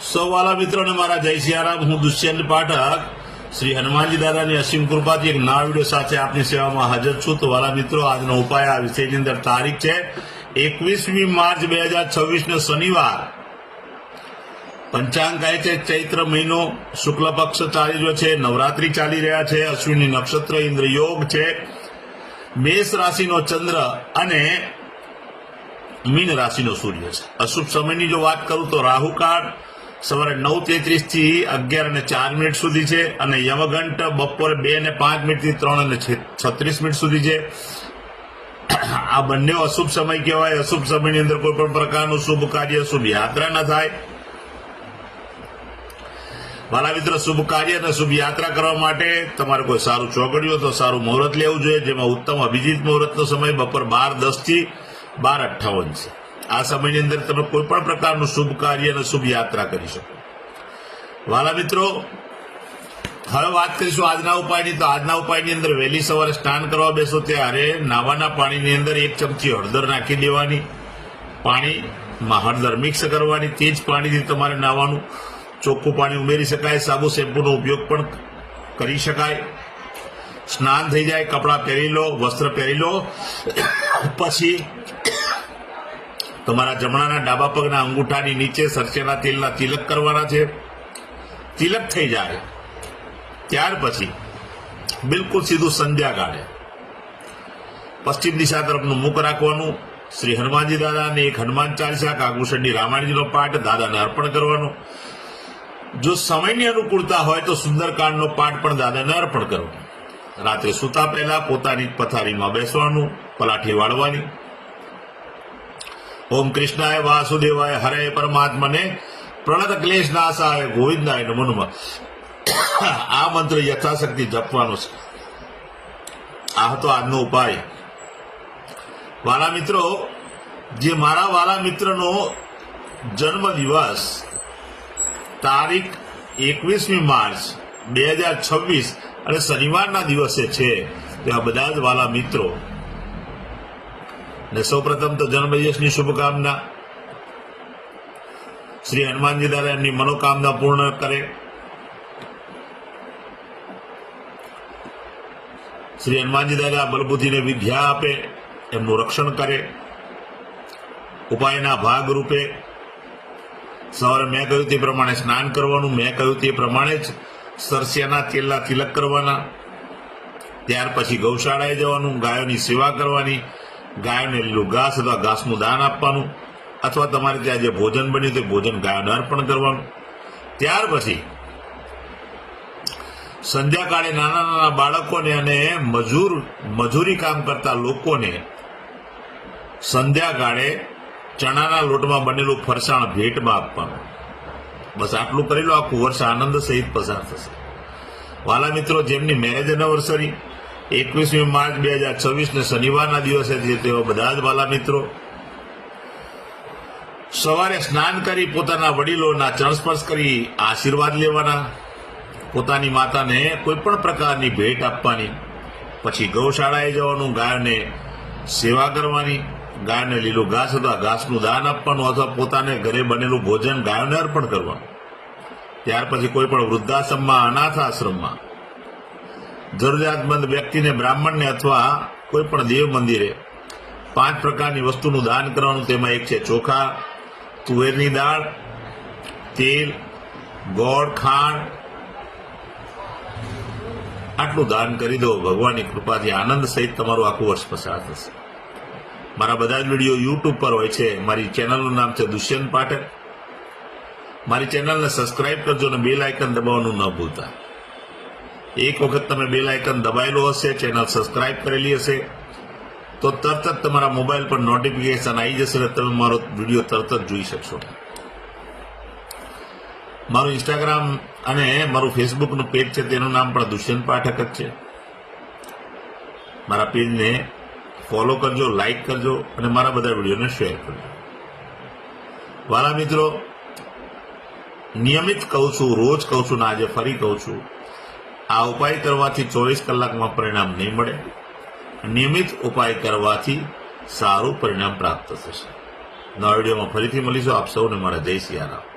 સૌ વાલા મિત્રોને મારા જય સિયારામ। હું દુષ્યંત પાઠક શ્રી હનુમાનજી દાદાની અસીમ કૃપાથી એક નવા વિડીયો સાથે આપની સેવામાં હાજર છું। તો વાલા મિત્રો, આજનો ઉપાય આ વિષયની અંદર તારીખ છે 21મી માર્ચ 2026 નો શનિવાર। પંચાંગ કહે છે ચૈત્ર મહિનો, શુક્લ પક્ષ ચાલી રહ્યો છે, નવરાત્રી ચાલી રહ્યા છે, અશ્વિની નક્ષત્ર, ઇન્દ્ર યોગ છે, મેષ રાશિનો ચંદ્ર અને મીન રાશિનો સૂર્ય છે। અશુભ સમયની જો વાત કરું તો રાહુકાળ સવારે 9:33 થી 11:04 સુધી છે અને યમઘંટ બપોરે 2:05 થી 3:36 સુધી છે। આ બંને અશુભ સમય કહેવાય। અશુભ સમયની અંદર કોઈ પણ પ્રકારનું શુભ કાર્ય, શુભ યાત્રા ન થાય। મારા મિત્રો, શુભ કાર્ય અને શુભ યાત્રા કરવા માટે તમારે કોઈ સારું ચોકડિયું તો સારું મુહૂર્ત લેવું જોઈએ, જેમાં ઉત્તમ અભિજીત મુહૂર્તનો સમય બપોર 12:10 થી 12:58 છે। આ સમયની અંદર તમે કોઈ પણ પ્રકારનું શુભ કાર્ય અને શુભ યાત્રા કરી શકો। વાલા મિત્રો, હવે વાત કરીશું આજના ઉપાયની। તો આજના ઉપાયની અંદર વહેલી સવારે સ્નાન કરવા બેસો ત્યારે નાવાના પાણીની અંદર 1 ચમચી હળદર નાખી દેવાની, પાણીમાં હળદર મિક્સ કરવાની, તે જ પાણીથી તમારે નાવાનું। ચોખ્ખું પાણી ઉમેરી શકાય, સાબુ શેમ્પૂનો ઉપયોગ પણ કરી શકાય। સ્નાન થઈ જાય, કપડાં પહેરી લો, વસ્ત્ર પહેરી લો, પછી તમારા જમણાના ડાબા પગના અંગૂઠાની નીચે સરસેના તેલના તિલક કરવાના છે। તિલક થઈ જાય ત્યાર પછી બિલકુલ સીધું સંધ્યા કાળે પશ્ચિમ દિશા તરફનું મુખ રાખવાનું। શ્રી હનુમાનજી દાદાને એક હનુમાન ચાલીસા, કાગભૂષણની રામાયણજીનો પાઠ દાદાને અર્પણ કરવાનો। જો સમયની અનુકૂળતા હોય તો સુંદરકાંડનો પાઠ પણ દાદાને અર્પણ કરવાનો। રાત્રે સૂતા પહેલા પોતાની પથારીમાં બેસવાનું, પલાઠી વાળવાની। ઓમ કૃષ્ણાય વાસુદેવાય હરે પરમાત્મને પ્રણત ક્લેશ નાશાય ગોવિંદાય નમો નમઃ, આ મંત્ર યથાશક્તિ જપવાનો છે। આ હતો આજનો ઉપાય। વાલા મિત્રો, જે મારા વાલા મિત્રનો જન્મ દિવસ તારીખ 21મી માર્ચ 2026 અને શનિવારના દિવસે છે, તેવા બધા જ વાલા મિત્રો ને સૌપ્રથમ તો જન્મદિવસની શુભકામના। શ્રી હનુમાનજી દાદા એમની મનોકામના પૂર્ણ કરે। શ્રી હનુમાનજી દાદા બલબુદ્ધિને વિદ્યા આપે, એમનું રક્ષણ કરે। ઉપાયના ભાગ રૂપે સવારે મેં કહ્યું તે પ્રમાણે સ્નાન કરવાનું, મેં કહ્યું તે પ્રમાણે જ સરસિયાના તેલના તિલક કરવાના। ત્યાર પછી ગૌશાળાએ જવાનું, ગાયોની સેવા કરવાની, ગાયોને લીલું ઘાસ અથવા ઘાસનું દાન આપવાનું, અથવા તમારે ત્યાં જે ભોજન બન્યું તે ભોજન ગાયોને અર્પણ કરવાનું। ત્યાર પછી સંધ્યાકાળે નાના નાના બાળકોને અને મજૂરી કામ કરતા લોકોને સંધ્યાકાળે ચણાના લોટમાં બનેલું ફરસાણ ભેટમાં આપવાનું। બસ આટલું કરી લો, આખું વર્ષ આનંદ સહિત પસાર થશે। વાલા મિત્રો, જેમની મેરેજ એનિવર્સરી 21મી માર્ચ 2026 ને શનિવારના દિવસે છે, તેવા બધા જ વાલા મિત્રો સવારે સ્નાન કરી પોતાના વડીલોના ચરણ સ્પર્શ કરી આશીર્વાદ લેવાના, પોતાની માતાને કોઈ પણ પ્રકારની ભેટ આપવાની, પછી ગૌશાળાએ જવાનું, ગાયોને સેવા કરવાની, ગાયને લીલું ઘાસ અથવા ઘાસનું દાન આપવાનું, અથવા પોતાને ઘરે બનેલું ભોજન ગાયોને અર્પણ કરવાનું। ત્યાર પછી કોઈ પણ વૃદ્ધાશ્રમમાં, અનાથ આશ્રમમાં જરૂરિયાતમંદ વ્યક્તિને, બ્રાહ્મણને અથવા કોઈ પણ દેવ મંદિરે 5 પ્રકારની વસ્તુનું દાન કરવાનું। તેમાં એક છે ચોખા, તુવેરની દાળ, તેલ, ગોળ, ખાંડ। આટલું દાન કરી દો, ભગવાનની કૃપાથી આનંદ સહિત તમારું આખું વર્ષ પસાર થશે। મારા બધા જ વિડીયો યુટ્યુબ પર હોય છે। મારી ચેનલનું નામ છે દુષ્યંત પાઠક। મારી ચેનલને સબસ્ક્રાઇબ કરજો અને બેલ આઇકન દબાવવાનું ન ભૂલતા। એક વખત તમે બેલ આઇકન દબાયેલું હશે, ચેનલ સબસ્ક્રાઇબ કરેલી હશે, તો તરત જ તમારા મોબાઈલ પર નોટિફિકેશન આવી જશે અને તમે મારો વિડીયો તરત જ જોઈ શકશો। મારું ઇન્સ્ટાગ્રામ અને મારું ફેસબુકનું પેજ છે, તેનું નામ પણ દુષ્યંત પાઠક જ છે। મારા પેજને ફોલો કરજો, લાઈક કરજો અને મારા બધા વિડીયોને શેર કરજો। વાલા મિત્રો, નિયમિત કહું છું, રોજ કહું છું ને આજે ફરી કહું છું, આ ઉપાય કરવાથી 24 કલાકમાં પરિણામ નહીં મળે। નિયમિત ઉપાય કરવાથી સારું પરિણામ પ્રાપ્ત થશે। નવા વિડીયોમાં ફરીથી મળીશું। આપ સૌને મારા જય સિયારામ।